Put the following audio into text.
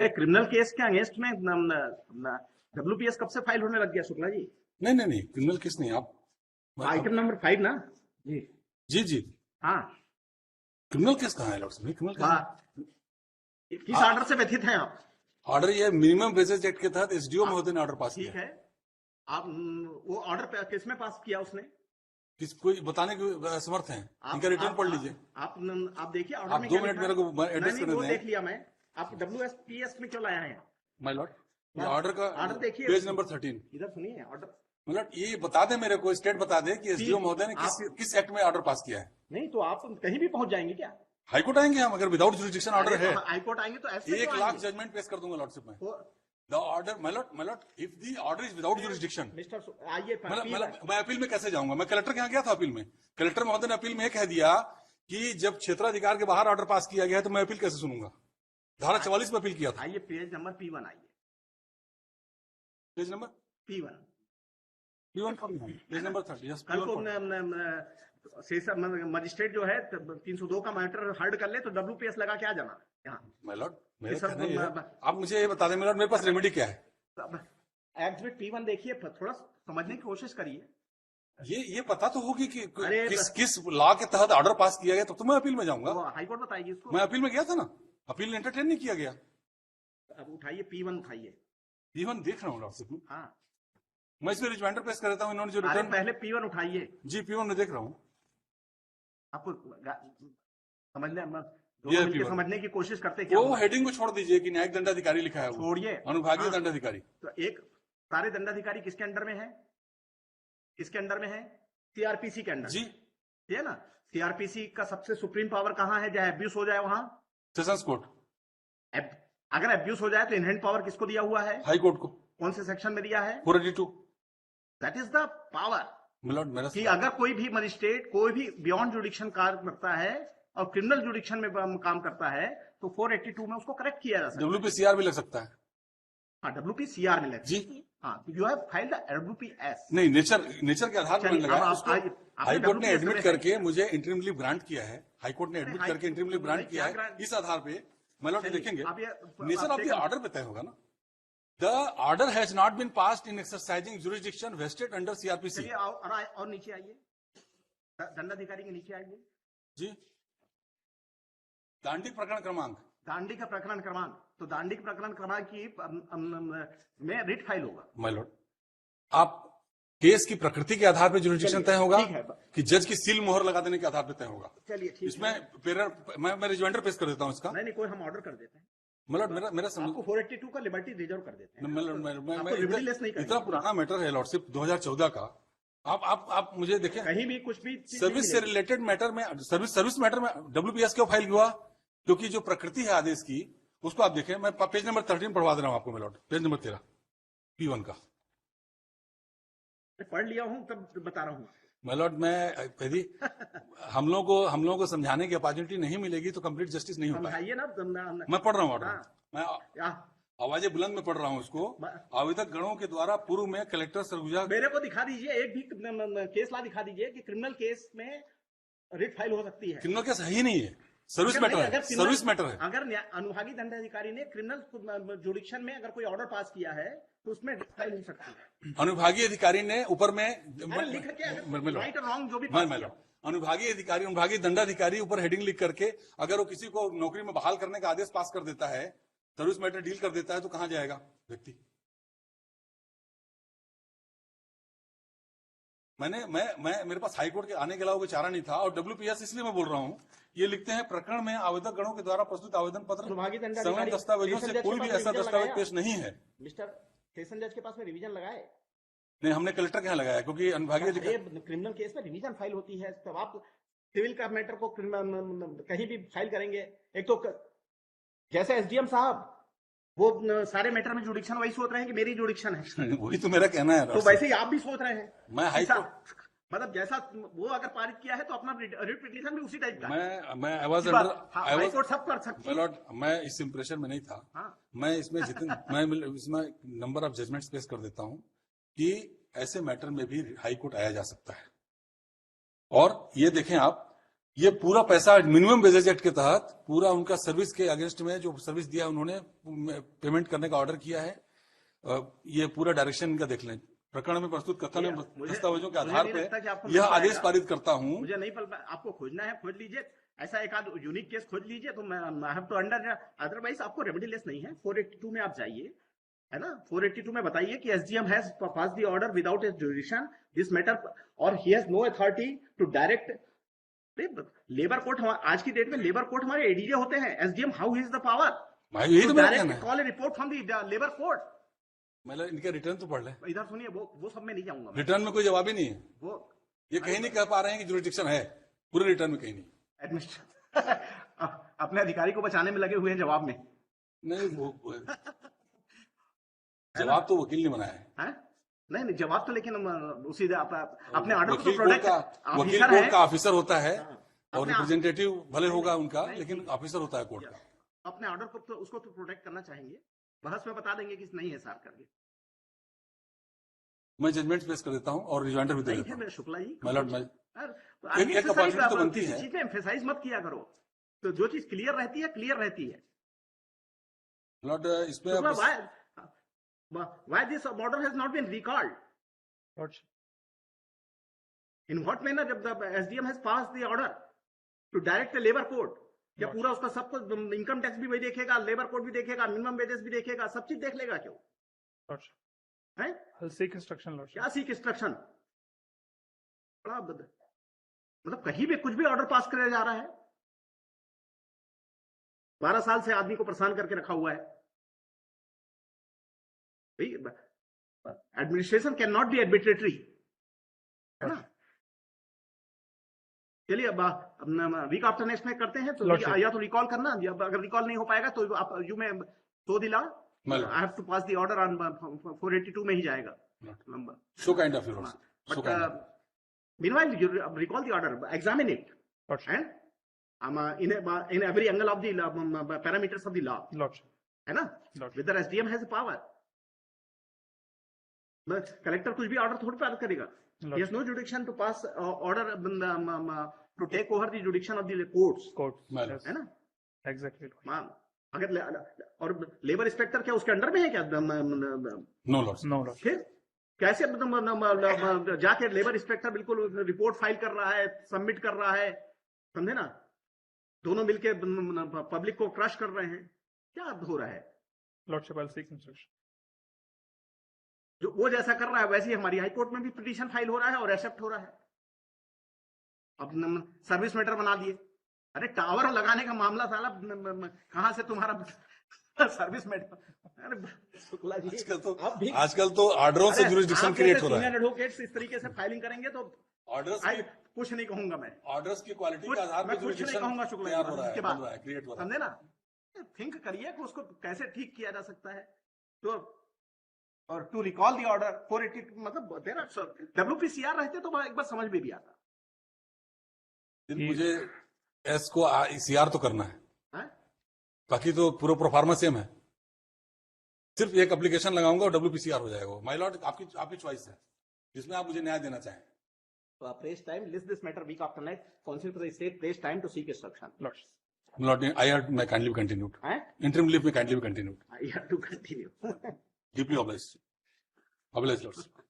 Criminal case के against में WPS कब से फाइल होने लग गया शुक्ला जी? नहीं नहीं नहीं, क्रिमिनल केस नहीं। आप आइटम नंबर 5 ना जी? जी जी, हाँ, क्रिमिनल केस कहाँ है लॉर्ड साहब? क्रिमिनल केस किस ऑर्डर से व्यथित हैं आप? ऑर्डर ये मिनिमम वेजेस एक्ट के तहत एसडीओ महोदय ने ऑर्डर पास ठीक किया है, आप वो ऑर्डर किस में पास किया उसने? किस कोई बताने के समर्थ हैं? इनका रिटर्न पढ़ लीजिए। आप देखिए ऑर्डर आप में 2 क्या मिनट लिखा मेरे है? को एड्रेस नहीं, करने वो दें। देख लिया मैं। आप डब्ल्यूएसपीएस में क्यों लाया है? माय लॉर्ड, ये हाँ, ऑर्डर का ऑर्डर देखिए, पेज नंबर 13। इधर सुनिए ऑर्डर। मतलब ये बता दे मेरे को, स्टेट बता दे कि एसडीओ महोदय ने किस एक्ट में ऑर्डर पास किया है। नहीं तो आप कहीं भी पहुंच जाएंगे क्या? हाईकोर्ट आएंगे हम, अगर विदाउट जुरिडिक्शन ऑर्डर है। हाईकोर्ट आएंगे तो ऐसे 1 लाख जजमेंट पेश कर दूंगा लॉर्डशिप में। The order my Lord, if the order is without jurisdiction, mister आइए, मैं अपील में कैसे जाऊंगा? मैं कलेक्टर के यहाँ गया था अपील में। कलेक्टर महोदय ने अपील में कह दिया कि जब क्षेत्राधिकार के बाहर ऑर्डर पास किया गया है तो मैं अपील कैसे सुनूंगा? धारा 44 में अपील किया था। आइए पेज नंबर P1 आइए, page number P1 page number 30। कल को सेशन मजिस्ट्रेट जो है 302 का मैटर हर्ड कर ले तो डब्ल्यूपीएस लगा के आ जाना यहाँ। माय लॉर्ड, आप मुझे ये बता दें मेरे पास रेमेडी क्या है? एक्ट में P1 देखिए, थोड़ा समझने की कोशिश करिए। ये पता तो होगी कि किस लॉ के तहत ऑर्डर पास किया गया, तो मैं अपील में जाऊंगा। हाईकोर्ट बताएगी इसको। मैं अपील में गया था ना, अपील एंटरटेन नहीं किया गया। अब उठाइए P1 उठाइए। P1 देख रहा हूँ डॉक्टर। हाँ, मैं इसमें रिमाइंडर पेश कर देता हूँ। इन्होंने जो रिटर्न, पहले P1 उठाइए जी P1 में देख रहा हूँ। आपको समझने की कोशिश करते क्या? वो हेडिंग को छोड़ दीजिए कि न्यायिक दंडाधिकारी लिखा है, छोड़िए, अनुभागीय दंडाधिकारी। तो एक सारे दंडाधिकारी किसके अंडर में है? किसके अंडर में है? सीआरपीसी के अंडर, जी ठीक है ना? सीआरपीसी का सबसे सुप्रीम पावर कहां है? जहां एब्यूज हो जाए वहां सेशंस कोर्ट। अगर एब्यूज हो जाए तो इनहेरेंट पावर किसको दिया हुआ है? हाई कोर्ट को। कौन से सेक्शन में दिया है? 482। दैट इज द पावर मेरा कि अगर कोई भी मजिस्ट्रेट कोई भी बियॉन्ड जुडिक्शन कार्य करता है और क्रिमिनल जुडिक्शन में काम करता है तो 482 में उसको करेक्ट किया जा सकता है। डब्ल्यूपीसीआर भी लग सकता है। हाँ, डब्ल्यूपीसीआर में लग जी। हाँ, you have filed the WPS. नहीं, नेचर के आधार पर लगा। हाईकोर्ट ने एडमिट करके मुझे इंटरिम लीव ग्रांट किया है। हाईकोर्ट ने एडमिट करके इंटरिम लीव ग्रांट किया है। इस आधार पे मतलब देखेंगे, नेचर ऑफ द ऑर्डर पे तय होगा ना। The order has not been passed in exercising jurisdiction vested under CrPC. और नीचे आइए, दंडाधिकारी के नीचे आइए जी। दांडिक प्रकरण क्रमांक, दांडी का प्रकरण क्रमांक, तो दांडी प्रकरण क्रमांक की में रिट फाइल होगा। माय लॉर्ड, आप केस की प्रकृति के आधार पर जुरिसडिक्शन तय होगा कि जज की सील मोहर लगा देने के आधार पर तय होगा? चलिए ठीक है। इसमें मैं रिजॉइंडर पेश कर देता हूं इसका। नहीं, कोई हम ऑर्डर कर देते हैं। मतलब मेरा आपको 482 का लिबर्टी रिजर्व कर देते हैं। मैं इतना पुराना मैटर है लॉर्डशिप 2014 का। आप मुझे देखें, कहीं भी कुछ भी सर्विस से रिलेटेड मैटर में, सर्विस मैटर में डब्ल्यूपीएस क्यों फाइल हुआ? क्योंकि जो प्रकृति है आदेश की उसको आप देखें। मैं पेज नंबर 13 पढ़वा दे रहा हूं आपको मेलॉर्ड, पेज नंबर 13 P1 का। पढ़ लिया हूं तब बता रहा हूं मेलॉर्ड। मैं यदि हम लोगों को समझाने की अपॉर्चुनिटी नहीं मिलेगी तो कंप्लीट जस्टिस नहीं हो पाएगा ना। मैं पढ़ रहा हूँ ऑर्डर, मैं आवाजें बुलंद में पढ़ रहा हूँ इसको। आवेदक गणों के द्वारा पूर्व में कलेक्टर सरगुजा, मेरे को दिखा दीजिए एक भी केस ला दिखा दीजिए कि क्रिमिनल केस में रिट फाइल हो सकती है। क्रिमिनल केस है ही नहीं है, सर्विस मैटर है। सर्विस मैटर है। अगर अनुभागी दंडाधिकारी ने क्रिमिनल जुडिक्शन में अगर कोई ऑर्डर पास किया है तो उसमें रिट फाइल हो सकती है। अनुभागीय अधिकारी ने ऊपर में लिख के राइट और रॉन्ग जो भी अनुभागीय अधिकारी, अनुभागीय दंडाधिकारी ऊपर हेडिंग लिख करके अगर वो किसी को नौकरी में बहाल करने का आदेश पास कर देता है, सर्विस मैटर डील कर देता है, तो कहां जाएगा व्यक्ति? मेरे पास हाईकोर्ट के आने के अलावा कोई चारा नहीं था। और डब्ल्यूपीएस इसलिए मैं बोल रहा हूं, ये लिखते हैं प्रकरण में आवेदक गणों के द्वारा प्रस्तुत आवेदन पत्र समान दस्तावेजों से कोई भी ऐसा दस्तावेज पेश नहीं है। मिस्टर सेशन जज के पास में रिवीजन लगाए? नहीं, हमने कलेक्टर के यहाँ लगाया क्योंकि अनुभागीय क्रिमिनल केस में रिवीजन फाइल होती है। तब आप सिविल का मैटर को कहीं भी फाइल करेंगे, एक तो जैसे एसडीएम साहब वो सारे मैटर में जुडिक्शन वही सोच रहे हैं कि मेरी जुडिक्शन है। वही तो मेरा कहना है। तो वैसे ही आप भी सोच रहे हैं। मैं हाईकोर्ट मतलब जैसा वो अगर पारित किया है तो अपना रिट पिटीशन भी उसी टाइप का। मैं हाईकोर्ट सब कर सकते हैं। लॉर्ड, मैं इस इंप्रेशन में नहीं था। मैं इसमें मैं इसमें नंबर ऑफ जजमेंट्स पेश कर देता हूं कि ऐसे मैटर में भी हाईकोर्ट आया जा सकता है। और ये देखें आप ये पूरा पैसा मिनिमम वेजेज एक्ट के तहत पूरा उनका सर्विस के अगेंस्ट में जो सर्विस दिया उन्होंने पेमेंट करने का ऑर्डर किया है। ये पूरा डायरेक्शन इनका देख लें। प्रकरण में प्रस्तुत कथन दस्तावेजों के आधार पर यह आदेश पारित करता हूं। मुझे नहीं आपको खोजना है, खोज लीजिए। ऐसा एक आध यूनिक केस खोज लीजिए तो मैं हैव टू अंडर, अदरवाइज आपको रेमेडीलेस नहीं है। 482 में आप जाइए, है ना। 482 में बताइए कि SDM has pass the order without his jurisdiction this matter और he has no authority to direct. Labour court आज की डेट में लेबर कोर्ट हमारे एडीजे होते हैं। SDM how is the power direct call A report from the labour court. मतलब इनका return तो पढ़ ले। इधर सुनिए, वो सब में नहीं जाऊंगा। रिटर्न में कोई जवाब ही नहीं है। वो ये कहीं नहीं कह पा रहे हैं कि जुरिडिक्शन है, पूरे रिटर्न में कहीं नहीं। अपने अधिकारी को बचाने में लगे हुए हैं जवाब में। नहीं जवाब तो वकील ने बनाया है। नहीं जवाब तो, लेकिन उसी अपने ऑर्डर को वकील कोर्ट का ऑफिसर होता है और रिप्रेजेंटेटिव भले होगा उनका, लेकिन ऑफिसर होता है कोर्ट का। अपने ऑर्डर को तो उसको तो प्रोटेक्ट करना चाहिए। बहस में बता देंगे कि नहीं है सार करके। मैं जजमेंट पेश कर देता हूं और रिमाइंडर भी दे देता हूं। शुक्ला जी, एक अपॉर्चुनिटी तो बनती है। चीज में एम्फेसाइज मत किया करो, तो जो चीज क्लियर रहती है क्लियर रहती है। लॉर्ड इसमें why this order has not been recalled? In what manner the SDM has passed the order to direct the labor court? क्या पूरा उसका सब कुछ, इनकम टैक्स भी वही देखेगा, लेबर कोड भी देखेगा, मिनिमम वेजेस भी देखेगा, सब चीज देख लेगा क्यों? Seek instruction Lord. क्या सीक इंस्ट्रक्शन? मतलब कहीं भी कुछ भी ऑर्डर पास किया जा रहा है। 12 साल से आदमी को परेशान करके रखा हुआ है। Administration can not be arbitrary, है ना। चलिए अब वीक आफ्टर नेक्स्ट में करते हैं, तो या तो रिकॉल करना, अगर रिकॉल नहीं हो पाएगा तो आप यू में तो दिला I have to pass the order on 482 में ही जाएगा। So kind of yours, but meanwhile you recall the order, examine it, and in every angle of the parameters of the law, है ना, whether SDM has a power। Collector कुछ भी order थोड़ी पास करेगा। He has no jurisdiction to pass order to take over the jurisdiction of the courts, है ना। Exactly। अगर और लेबर इंस्पेक्टर क्या उसके अंडर में है क्या? No lord. फिर कैसे जाके लेबर इंस्पेक्टर बिल्कुल रिपोर्ट फाइल कर रहा है, सबमिट कर रहा है, समझे ना। दोनों मिलके पब्लिक को क्रश कर रहे हैं, क्या हो रहा है? लॉर्डशिप आई सीक इंस्ट्रक्शन। जो वो जैसा कर रहा है वैसे ही हमारी हाई कोर्ट में भी पिटीशन फाइल हो रहा है और एक्सेप्ट हो रहा है। अब सर्विस मैटर बना दिए। अरे टावर लगाने का मामला साला कहां से तुम्हारा सर्विस मैटर। शुक्ला जी, आजकल तो ऑर्डरों से जुरिडिक्शन क्रिएट हो रहा है। एडवोकेट्स इस तरीके से फाइलिंग करेंगे तो ऑर्डर्स कुछ नहीं कहूंगा मैं। ऑर्डर्स की क्वालिटी के आधार पर कुछ नहीं कहूंगा शुक्ला जी इसके बाद, क्रिएट हो रहा है। समझे ना। थिंक करिए कि उसको कैसे ठीक किया जा सकता है। तो और टू रिकॉल द ऑर्डर 480, मतलब देयर WPCR रहते तो एक बार समझ में भी आता। मुझे एस को CR तो करना है, बाकी तो पूरा प्रोफार्मा सेम है। सिर्फ एक एप्लीकेशन लगाऊंगा और WPCR हो जाएगा। माय लॉर्ड, आपकी चॉइस है जिसमें आप मुझे न्याय देना चाहें। So place time, list this matter week after next. Council to the state place time to seek instruction. Lord, I have my kindly be continued. Interim leave may kindly be continued. I have to continue. Deeply obliged. Obliged, Lord.